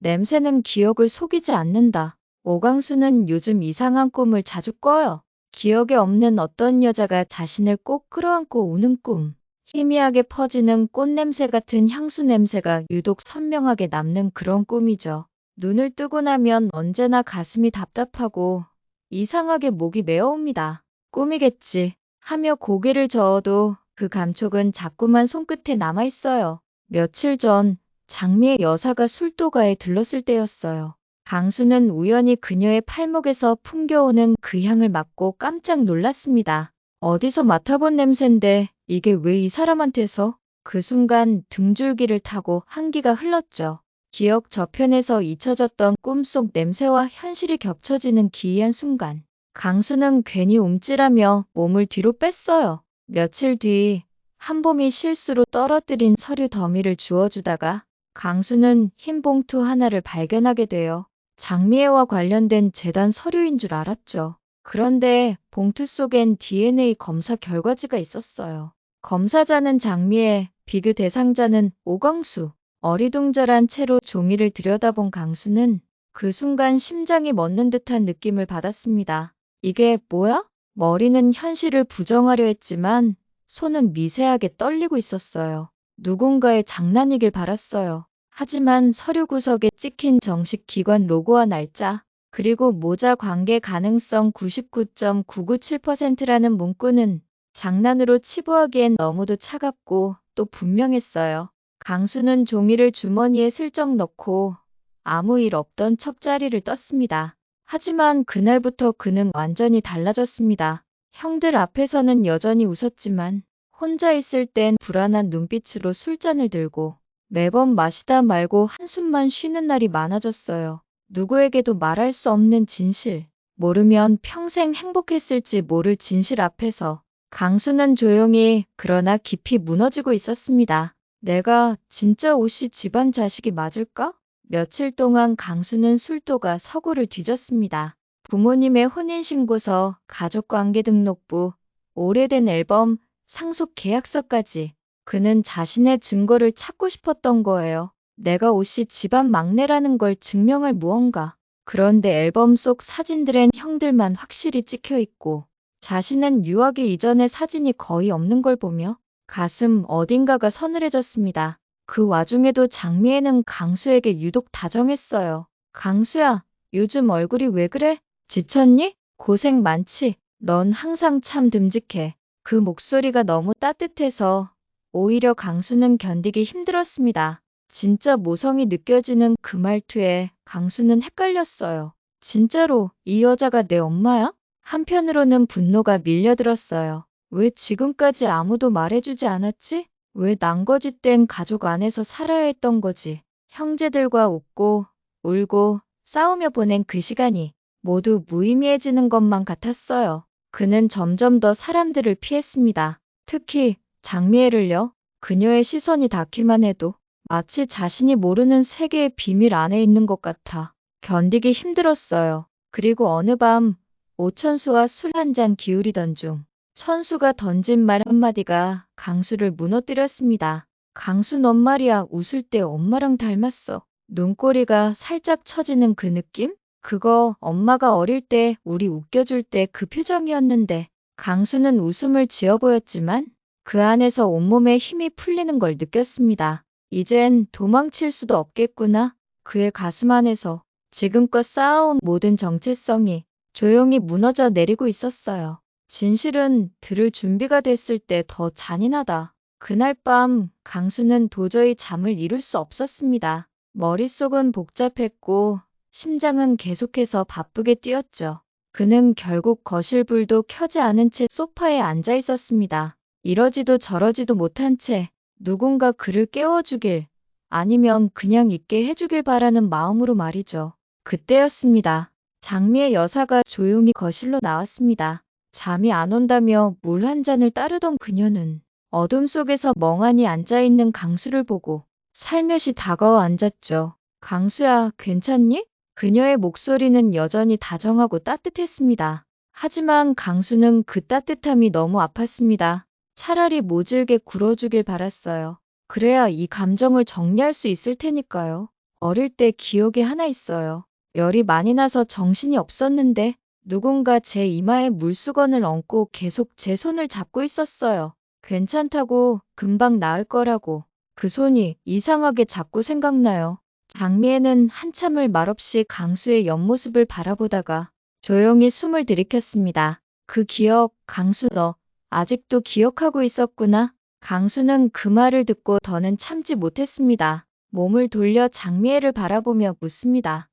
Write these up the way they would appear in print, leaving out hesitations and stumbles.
냄새는 기억을 속이지 않는다. 오강수는 요즘 이상한 꿈을 자주 꿔요. 기억에 없는 어떤 여자가 자신을 꼭 끌어안고 우는 꿈. 희미하게 퍼지는 꽃냄새 같은 향수 냄새가 유독 선명하게 남는 그런 꿈이죠. 눈을 뜨고 나면 언제나 가슴이 답답하고 이상하게 목이 메어옵니다. 꿈이겠지 하며 고개를 저어도 그 감촉은 자꾸만 손끝에 남아있어요. 며칠 전 장미의 여사가 술도가에 들렀을 때였어요. 강수는 우연히 그녀의 팔목에서 풍겨오는 그 향을 맡고 깜짝 놀랐습니다. 어디서 맡아본 냄새인데 이게 왜 이 사람한테서? 그 순간 등줄기를 타고 한기가 흘렀죠. 기억 저편에서 잊혀졌던 꿈속 냄새와 현실이 겹쳐지는 기이한 순간. 강수는 괜히 움찔하며 몸을 뒤로 뺐어요. 며칠 뒤 한봄이 실수로 떨어뜨린 서류 더미를 주워주다가 강수는 흰 봉투 하나를 발견하게 되어 장미애와 관련된 재단 서류인 줄 알았죠. 그런데 봉투 속엔 DNA 검사 결과지가 있었어요. 검사자는 장미애, 비교 대상자는 오광수. 어리둥절한 채로 종이를 들여다본 강수는 그 순간 심장이 멎는 듯한 느낌을 받았습니다. 이게 뭐야? 머리는 현실을 부정하려 했지만 손은 미세하게 떨리고 있었어요. 누군가의 장난이길 바랐어요. 하지만 서류 구석에 찍힌 정식 기관 로고와 날짜, 그리고 모자 관계 가능성 99.997%라는 문구는 장난으로 치부하기엔 너무도 차갑고 또 분명했어요. 강수는 종이를 주머니에 슬쩍 넣고 아무 일 없던 척 자리를 떴습니다. 하지만 그날부터 그는 완전히 달라졌습니다. 형들 앞에서는 여전히 웃었지만 혼자 있을 땐 불안한 눈빛으로 술잔을 들고 매번 마시다 말고 한숨만 쉬는 날이 많아졌어요. 누구에게도 말할 수 없는 진실, 모르면 평생 행복했을지 모를 진실 앞에서 강수는 조용히 그러나 깊이 무너지고 있었습니다. 내가 진짜 옷이 집안 자식이 맞을까? 며칠 동안 강수는 술도가 서구를 뒤졌습니다. 부모님의 혼인신고서, 가족관계등록부, 오래된 앨범, 상속 계약서까지. 그는 자신의 증거를 찾고 싶었던 거예요. 내가 옷이 집안 막내라는 걸 증명할 무언가. 그런데 앨범 속 사진들엔 형들만 확실히 찍혀 있고 자신은 유학이 이전의 사진이 거의 없는 걸 보며 가슴 어딘가가 서늘해졌습니다. 그 와중에도 장미애는 강수에게 유독 다정했어요. 강수야, 요즘 얼굴이 왜 그래? 지쳤니? 고생 많지? 넌 항상 참 듬직해. 그 목소리가 너무 따뜻해서 오히려 강수는 견디기 힘들었습니다. 진짜 모성이 느껴지는 그 말투에 강수는 헷갈렸어요. 진짜로 이 여자가 내 엄마야? 한편으로는 분노가 밀려들었어요. 왜 지금까지 아무도 말해주지 않았지? 왜 난거짓된 가족 안에서 살아야 했던 거지? 형제들과 웃고 울고 싸우며 보낸 그 시간이 모두 무의미해지는 것만 같았어요. 그는 점점 더 사람들을 피했습니다. 특히 장미애를요. 그녀의 시선이 닿기만 해도 마치 자신이 모르는 세계의 비밀 안에 있는 것 같아 견디기 힘들었어요. 그리고 어느 밤 오천수와 술 한 잔 기울이던 중 천수가 던진 말 한마디가 강수를 무너뜨렸습니다. 강수 넌 말이야 웃을 때 엄마랑 닮았어. 눈꼬리가 살짝 처지는 그 느낌? 그거 엄마가 어릴 때 우리 웃겨줄 때 그 표정이었는데. 강수는 웃음을 지어 보였지만 그 안에서 온몸에 힘이 풀리는 걸 느꼈습니다. 이젠 도망칠 수도 없겠구나. 그의 가슴 안에서 지금껏 쌓아온 모든 정체성이 조용히 무너져 내리고 있었어요. 진실은 들을 준비가 됐을 때 더 잔인하다. 그날 밤 강수는 도저히 잠을 이룰 수 없었습니다. 머릿속은 복잡했고 심장은 계속해서 바쁘게 뛰었죠. 그는 결국 거실 불도 켜지 않은 채 소파에 앉아 있었습니다. 이러지도 저러지도 못한 채 누군가 그를 깨워주길 아니면 그냥 있게 해주길 바라는 마음으로 말이죠. 그때였습니다. 장미의 여사가 조용히 거실로 나왔습니다. 잠이 안 온다며 물 한 잔을 따르던 그녀는 어둠 속에서 멍하니 앉아있는 강수를 보고 살며시 다가와 앉았죠. 강수야, 괜찮니? 그녀의 목소리는 여전히 다정하고 따뜻했습니다. 하지만 강수는 그 따뜻함이 너무 아팠습니다. 차라리 모질게 굴어주길 바랐어요. 그래야 이 감정을 정리할 수 있을 테니까요. 어릴 때 기억이 하나 있어요. 열이 많이 나서 정신이 없었는데 누군가 제 이마에 물수건을 얹고 계속 제 손을 잡고 있었어요. 괜찮다고, 금방 나을 거라고. 그 손이 이상하게 자꾸 생각나요. 장미애는 한참을 말없이 강수의 옆모습을 바라보다가 조용히 숨을 들이켰습니다. 그 기억, 강수 너 아직도 기억하고 있었구나. 강수는 그 말을 듣고 더는 참지 못했습니다. 몸을 돌려 장미애를 바라보며 묻습니다.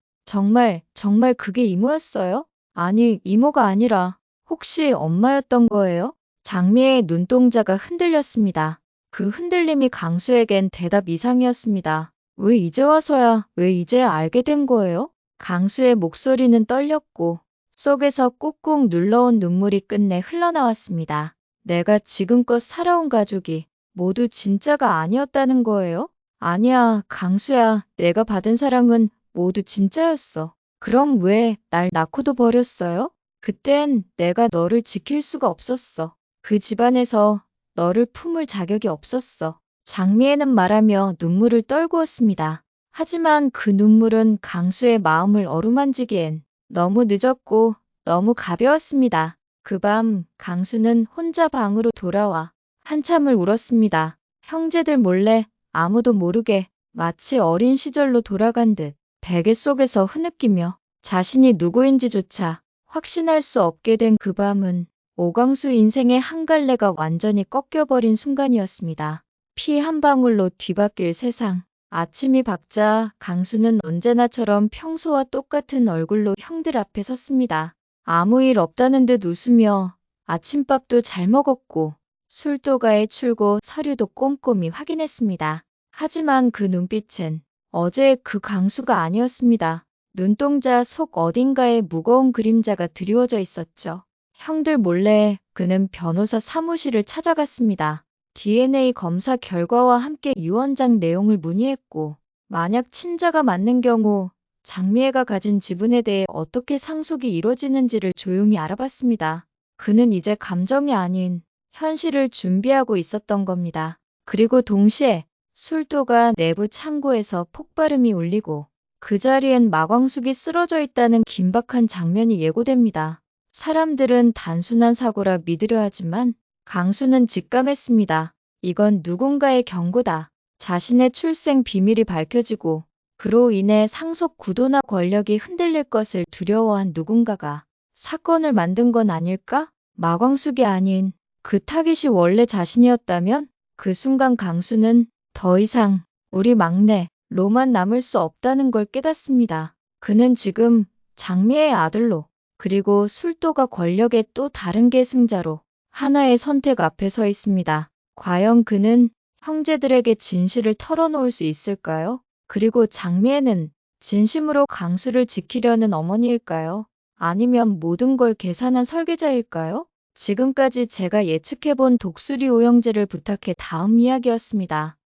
정말 그게 이모였어요? 아니, 이모가 아니라 혹시 엄마였던 거예요? 장미애의 눈동자가 흔들렸습니다. 그 흔들림이 강수에겐 대답 이상이었습니다. 왜 이제 와서야, 왜 이제야 알게 된 거예요? 강수의 목소리는 떨렸고 속에서 꾹꾹 눌러온 눈물이 끝내 흘러나왔습니다. 내가 지금껏 살아온 가족이 모두 진짜가 아니었다는 거예요? 아니야, 강수야. 내가 받은 사랑은 모두 진짜였어. 그럼 왜 날 낳고도 버렸어요? 그땐 내가 너를 지킬 수가 없었어. 그 집안에서 너를 품을 자격이 없었어. 장미애는 말하며 눈물을 떨구었습니다. 하지만 그 눈물은 강수의 마음을 어루만지기엔 너무 늦었고 너무 가벼웠습니다. 그 밤 강수는 혼자 방으로 돌아와 한참을 울었습니다. 형제들 몰래 아무도 모르게 마치 어린 시절로 돌아간 듯 베개 속에서 흐느끼며 자신이 누구인지조차 확신할 수 없게 된 그 밤은 오광수 인생의 한 갈래가 완전히 꺾여버린 순간이었습니다. 피 한 방울로 뒤바뀔 세상. 아침이 밝자 강수는 언제나처럼 평소와 똑같은 얼굴로 형들 앞에 섰습니다. 아무 일 없다는 듯 웃으며 아침밥도 잘 먹었고 술도가에 출고 서류도 꼼꼼히 확인했습니다. 하지만 그 눈빛은 어제의 그 강수가 아니었습니다. 눈동자 속 어딘가에 무거운 그림자가 드리워져 있었죠. 형들 몰래 그는 변호사 사무실을 찾아갔습니다. DNA 검사 결과와 함께 유언장 내용을 문의했고 만약 친자가 맞는 경우 장미애가 가진 지분에 대해 어떻게 상속이 이뤄지는지를 조용히 알아봤습니다. 그는 이제 감정이 아닌 현실을 준비하고 있었던 겁니다. 그리고 동시에 술도가 내부 창고에서 폭발음이 울리고 그 자리엔 마광숙이 쓰러져 있다는 긴박한 장면이 예고됩니다. 사람들은 단순한 사고라 믿으려 하지만 강수는 직감했습니다. 이건 누군가의 경고다. 자신의 출생 비밀이 밝혀지고 그로 인해 상속 구도나 권력이 흔들릴 것을 두려워한 누군가가 사건을 만든 건 아닐까? 마광숙이 아닌 그 타깃이 원래 자신이었다면 그 순간 강수는 더 이상 우리 막내로만 남을 수 없다는 걸 깨닫습니다. 그는 지금 장미의 아들로 그리고 술도가 권력의 또 다른 계승자로 하나의 선택 앞에 서 있습니다. 과연 그는 형제들에게 진실을 털어놓을 수 있을까요? 그리고 장미애는 진심으로 강수를 지키려는 어머니일까요? 아니면 모든 걸 계산한 설계자일까요? 지금까지 제가 예측해본 독수리 오형제를 부탁해 다음 이야기였습니다.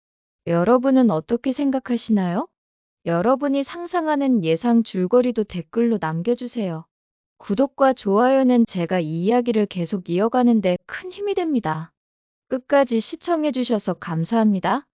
여러분은 어떻게 생각하시나요? 여러분이 상상하는 예상 줄거리도 댓글로 남겨주세요. 구독과 좋아요는 제가 이 이야기를 계속 이어가는 데 큰 힘이 됩니다. 끝까지 시청해주셔서 감사합니다.